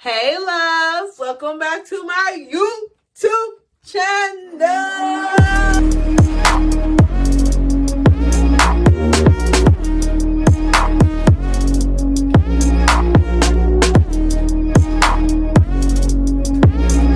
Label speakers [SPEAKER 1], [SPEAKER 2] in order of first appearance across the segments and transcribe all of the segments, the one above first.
[SPEAKER 1] Hey loves, welcome back to my YouTube channel.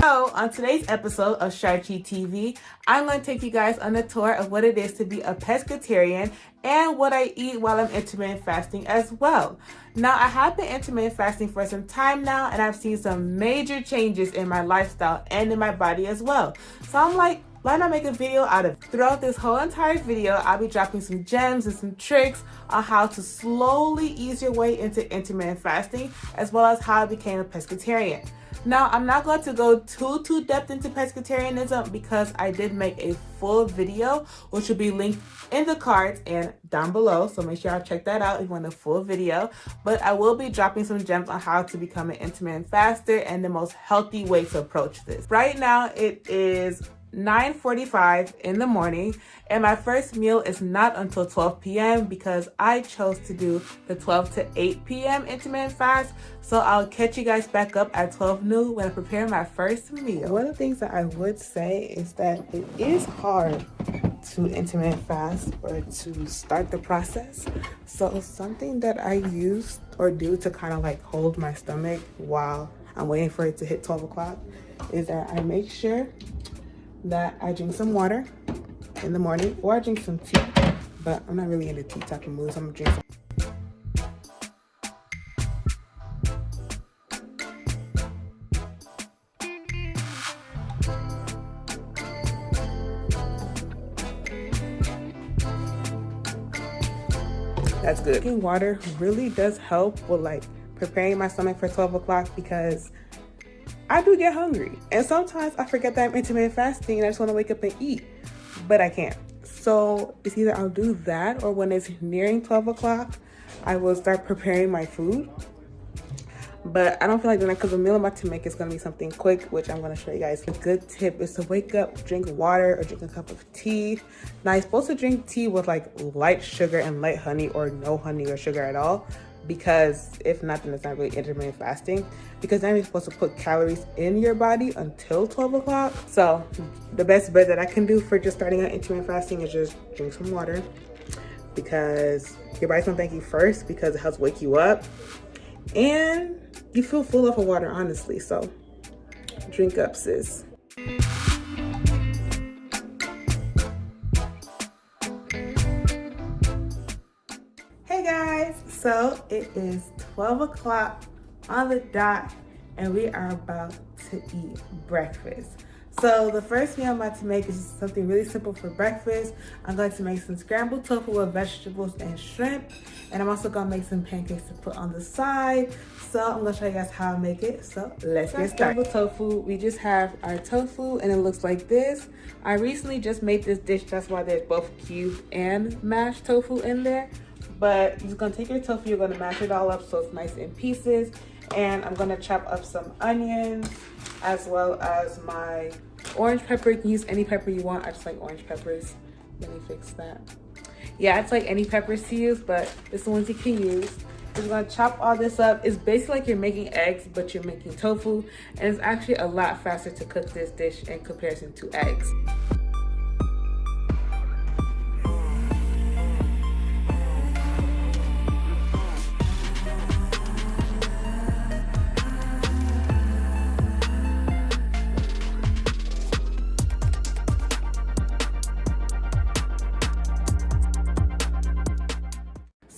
[SPEAKER 1] So on today's episode of Sharky TV, I'm going to take you guys on a tour of what it is to be a pescatarian and what I eat while I'm intermittent fasting as well. Now, I have been intermittent fasting for some time now, and I've seen some major changes in my lifestyle and in my body as well. So I'm like, why not make a video out of it? Throughout this whole entire video, I'll be dropping some gems and some tricks on how to slowly ease your way into intermittent fasting, as well as how I became a pescatarian. Now, I'm not going to go too depth into pescatarianism because I did make a full video, which will be linked in the cards and down below. So make sure y'all check that out if you want a full video. But I will be dropping some gems on how to become an intermittent faster and the most healthy way to approach this. Right now, it is 9:45 in the morning, and my first meal is not until 12 p.m. because I chose to do the 12 to 8 p.m. intermittent fast. So I'll catch you guys back up at 12 noon when I prepare my first meal. One of the things that I would say is that it is hard to intermittent fast or to start the process. So something that I use or do to kind of like hold my stomach while I'm waiting for it to hit 12 o'clock is that I make sure that I drink some water in the morning, or I drink some tea, but I'm not really in the tea type of mood, so I'm gonna drink some. That's good. Drinking water really does help with like preparing my stomach for 12 o'clock because I do get hungry, and sometimes I forget that I'm intermittent fasting and I just want to wake up and eat, but I can't. So it's either I'll do that, or when it's nearing 12 o'clock, I will start preparing my food. But I don't feel like doing that because the meal I'm about to make is going to be something quick, which I'm going to show you guys. A good tip is to wake up, drink water, or drink a cup of tea. Now, you're supposed to drink tea with like light sugar and light honey, or no honey or sugar at all, because if not, then it's not really intermittent fasting, because then you're supposed to put calories in your body until 12 o'clock. So the best bet that I can do for just starting out intermittent fasting is just drink some water, because your body's gonna thank you first because it helps wake you up and you feel full of water, honestly. So drink up, sis. Hey guys, so it is 12 o'clock on the dot and we are about to eat breakfast. So the first meal I'm about to make is something really simple for breakfast. I'm going to make some scrambled tofu with vegetables and shrimp, and I'm also going to make some pancakes to put on the side. So I'm going to show you guys how I make it. So let's get started. Scrambled tofu, we just have our tofu and it looks like this. I recently just made this dish, that's why there's both cubed and mashed tofu in there. But you're gonna take your tofu, you're gonna mash it all up so it's nice in pieces. And I'm gonna chop up some onions as well as my orange pepper. You can use any pepper you want. I just like orange peppers. Let me fix that. Yeah, it's like any peppers to use, but it's the ones you can use. You're gonna chop all this up. It's basically like you're making eggs, but you're making tofu. And it's actually a lot faster to cook this dish in comparison to eggs.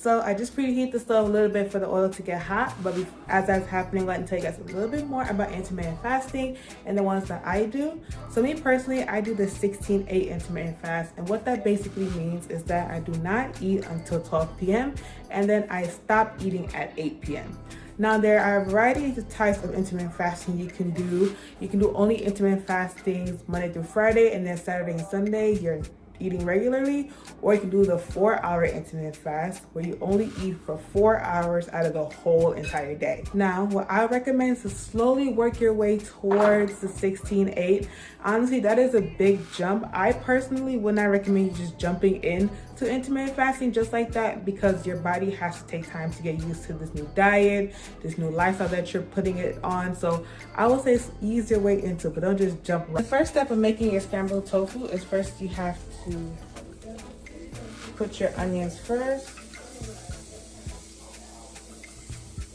[SPEAKER 1] So I just preheat the stove a little bit for the oil to get hot, but as that's happening, let me tell you guys a little bit more about intermittent fasting and the ones that I do. So me personally, I do the 16-8 intermittent fast, and what that basically means is that I do not eat until 12 p.m. and then I stop eating at 8 p.m. Now there are a variety of types of intermittent fasting you can do. You can do only intermittent fastings Monday through Friday, and then Saturday and Sunday you're eating regularly, or you can do the 4-hour intermittent fast where you only eat for 4 hours out of the whole entire day. Now, what I recommend is to slowly work your way towards the 16-8. Honestly, that is a big jump. I personally would not recommend you just jumping in to intermittent fasting just like that, because your body has to take time to get used to this new diet, this new lifestyle that you're putting it on. So I would say ease your way into it, but don't just jump right. The first step of making your scrambled tofu is first you have to put your onions first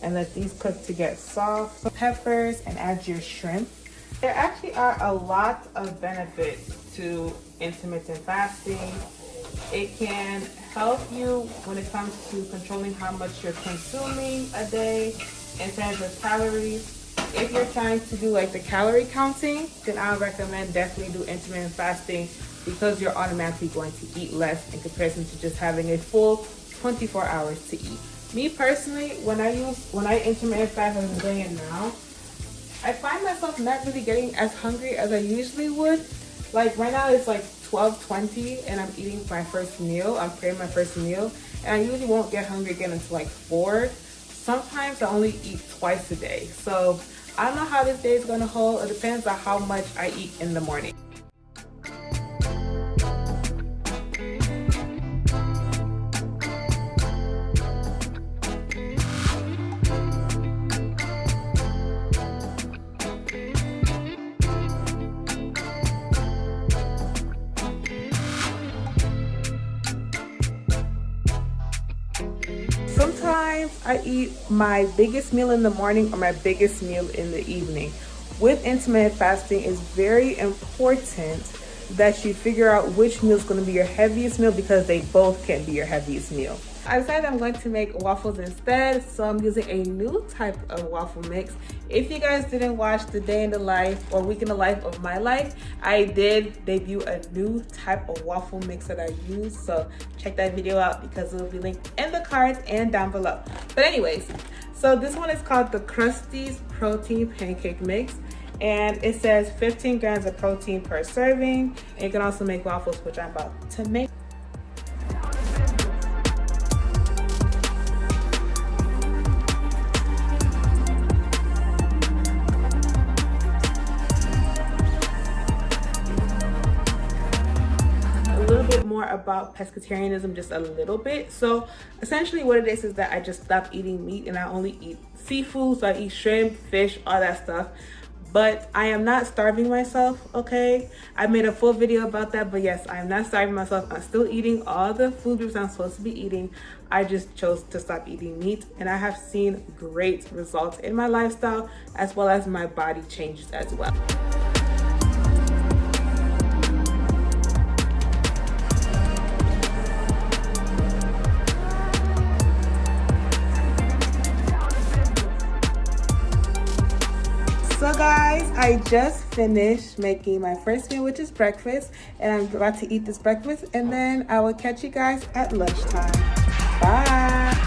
[SPEAKER 1] and let these cook to get soft. So peppers, and add your shrimp. There actually are a lot of benefits to intermittent fasting. It can help you when it comes to controlling how much you're consuming a day in terms of calories. If you're trying to do like the calorie counting, then I would recommend definitely do intermittent fasting, because you're automatically going to eat less in comparison to just having a full 24 hours to eat. Me personally, when I intermittent fast as I'm doing it now, I find myself not really getting as hungry as I usually would. Like right now it's like 12:20 and I'm eating my first meal. I'm preparing my first meal, and I usually won't get hungry again until like 4. Sometimes I only eat twice a day. So I don't know how this day is gonna hold. It depends on how much I eat in the morning. Sometimes I eat my biggest meal in the morning or my biggest meal in the evening. With intermittent fasting, it's very important that you figure out which meal is going to be your heaviest meal, because they both can be your heaviest meal. I decided I'm going to make waffles instead, so I'm using a new type of waffle mix. If you guys didn't watch the day in the life or week in the life of my life, I did debut a new type of waffle mix that I use, so check that video out because it will be linked in the cards and down below. But anyways, so this one is called the Krusteaz Protein Pancake Mix, and it says 15 grams of protein per serving, and you can also make waffles, which I'm about to make. More about pescatarianism, just a little bit. So essentially what it is that I just stopped eating meat and I only eat seafood. So I eat shrimp, fish, all that stuff. But I am not starving myself, okay? I made a full video about that, but yes, I am not starving myself. I'm still eating all the food groups I'm supposed to be eating. I just chose to stop eating meat, and I have seen great results in my lifestyle as well as my body changes as well. So guys, I just finished making my first meal, which is breakfast, and I'm about to eat this breakfast, and then I will catch you guys at lunchtime. Bye.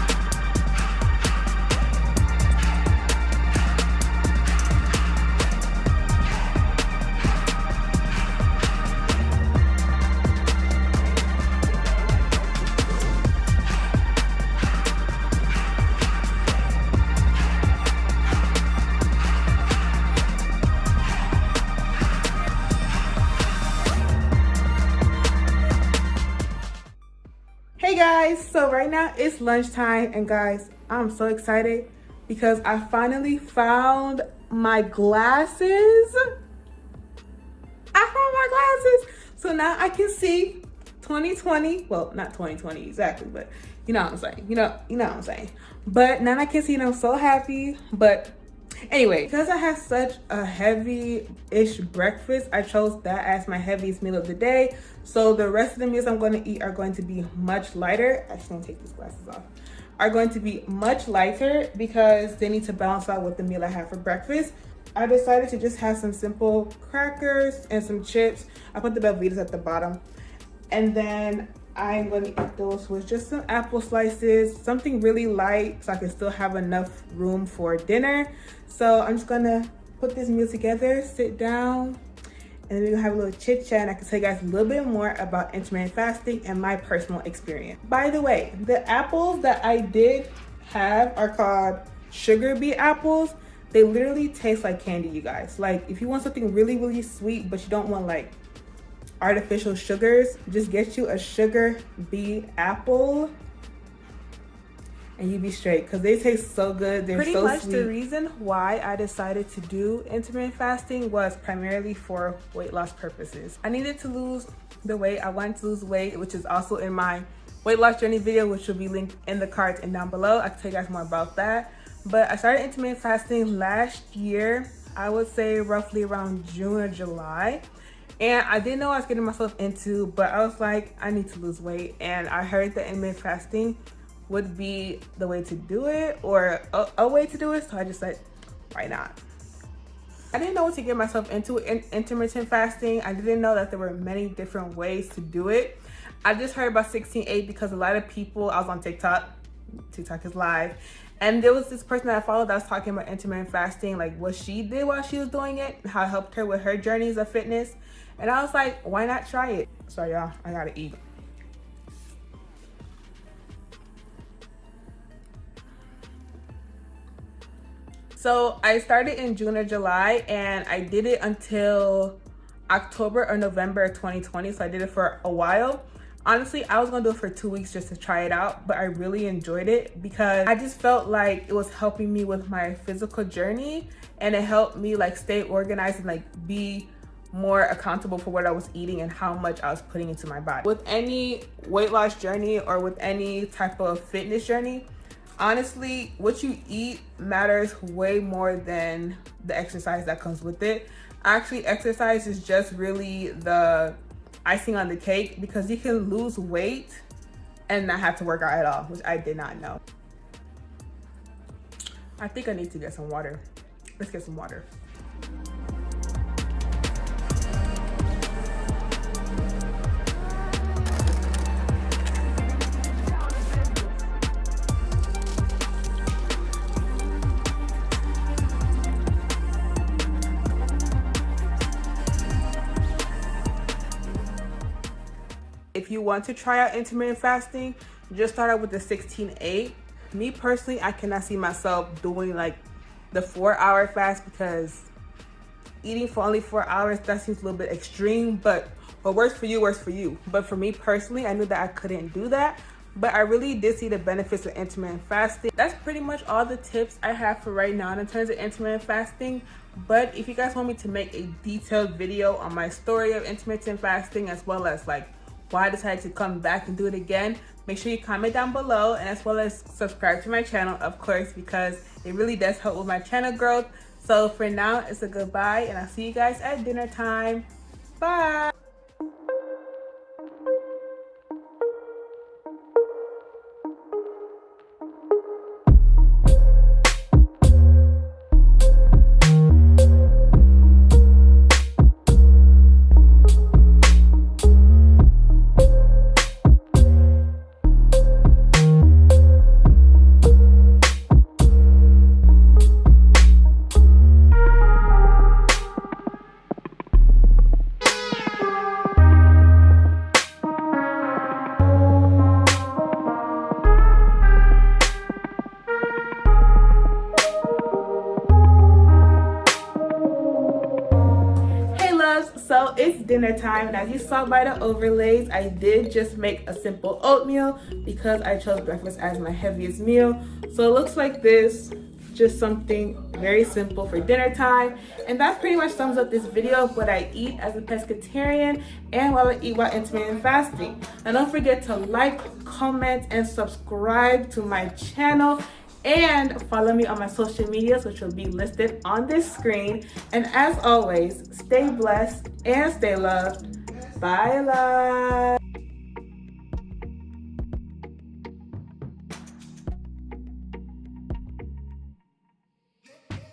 [SPEAKER 1] Hey guys, so right now it's lunchtime, and guys, I'm so excited because I finally found my glasses. So now I can see 2020. Well, not 2020 exactly, but you know what I'm saying. You know what I'm saying. But now I can see, and I'm so happy. But anyway, because I had such a heavy-ish breakfast, I chose that as my heaviest meal of the day. So the rest of the meals I'm going to eat are going to be much lighter. Actually, I'm going to take these glasses off. Are going to be much lighter because they need to balance out with the meal I have for breakfast. I decided to just have some simple crackers and some chips. I put the Belvitas at the bottom. And then I'm going to eat those with just some apple slices, something really light so I can still have enough room for dinner. So I'm just going to put this meal together, sit down, and then we're going to have a little chit chat, and I can tell you guys a little bit more about intermittent fasting and my personal experience. By the way, the apples that I did have are called sugar beet apples. They literally taste like candy, you guys. Like if you want something really, really sweet, but you don't want like artificial sugars. Just get you a sugar beet apple and you be straight, because they taste so good. They're so sweet. The reason why I decided to do intermittent fasting was primarily for weight loss purposes. I needed to lose the weight. I wanted to lose weight, which is also in my weight loss journey video, which will be linked in the cards and down below. I can tell you guys more about that. But I started intermittent fasting last year, I would say roughly around June or July. And I didn't know what I was getting myself into, but I was like, I need to lose weight. And I heard that intermittent fasting would be the way to do it, or a way to do it. So I just said, why not? I didn't know what to get myself into in intermittent fasting. I didn't know that there were many different ways to do it. I just heard about 16-8 because a lot of people, I was on TikTok is live, and there was this person that I followed that was talking about intermittent fasting, like what she did while she was doing it, how it helped her with her journeys of fitness. And I was like, why not try it? Sorry y'all, I gotta eat. So I started in June or July, and I did it until October or November 2020. So I did it for a while. Honestly, I was gonna do it for 2 weeks just to try it out, but I really enjoyed it because I just felt like it was helping me with my physical journey, and it helped me like stay organized and like be more accountable for what I was eating and how much I was putting into my body. With any weight loss journey or with any type of fitness journey, honestly, what you eat matters way more than the exercise that comes with it. Actually, exercise is just really the icing on the cake, because you can lose weight and not have to work out at all, which I did not know. I think I need to get some water. Let's get some water. If you want to try out intermittent fasting, just start out with the 16-8. Me personally, I cannot see myself doing like the 4-hour fast, because eating for only 4 hours, that seems a little bit extreme, but what works for you works for you. But for me personally, I knew that I couldn't do that, but I really did see the benefits of intermittent fasting. That's pretty much all the tips I have for right now in terms of intermittent fasting. But if you guys want me to make a detailed video on my story of intermittent fasting, as well as like why I decided to come back and do it again, make sure you comment down below, and as well as subscribe to my channel, of course, because it really does help with my channel growth. So for now, it's a goodbye, and I'll see you guys at dinner time. Bye. So it's dinner time, and as you saw by the overlays, I did just make a simple oatmeal because I chose breakfast as my heaviest meal. So it looks like this, just something very simple for dinner time. And that pretty much sums up this video of what I eat as a pescatarian and what I eat while intermittent fasting. And don't forget to like, comment, and subscribe to my channel. And follow me on my social medias, which will be listed on this screen. And as always, stay blessed and stay loved. Bye, love.